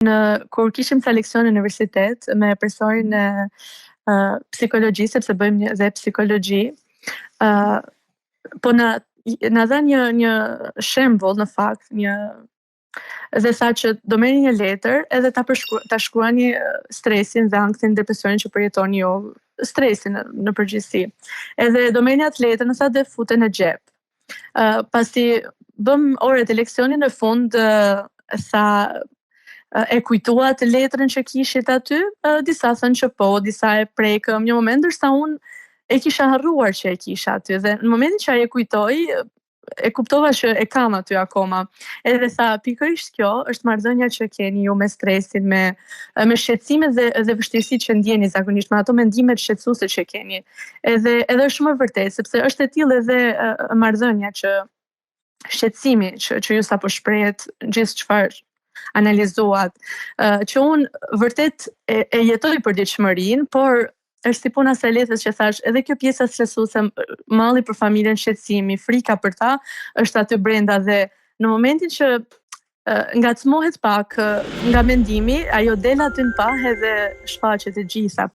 Kur kishim ca leksione në universitet me profesorin e psikologjisë, sepse bëjmë dhe psikologji, po na dha një shembull në fakt, dhe tha që do merrni një letër edhe ta shkruani stresin dhe anktin, depresionin që përjetoni ju, stresin në përgjithësi. Edhe do merrni atë letër, sa dhe fute në xhep. Pasi bëm orët e leksionit në fund, sa e kujtua të letrën që kishit aty, disa thënë që po, disa e prekëm një moment, ndërsa unë e kisha harruar që e kisha aty, dhe në momentin që ai e kujtoi, e kuptova që e kam aty akoma. Edhe tha, pikërisht kjo është marrëdhënia që keni ju me stresin, me shqetësimet dhe vështirësitë që ndjeni zakonisht, me ato mendimet shqetësuese që keni. Edhe është shumë e vërtetë, sepse është e tillë edhe marrëdhënia që shqetësimi që ju sapo shprehet gjithë çfarë analizuat, që unë vërtet e jetoj përditshmërinë, por është si puna se letrës që thash, edhe kjo pjesa stresuese, malli për familjen, shqetësimi, frika për ta, është aty brenda, dhe në momentin që ngacmohet pak nga mendimi, ajo del aty në pah edhe shfaqet e gjitha.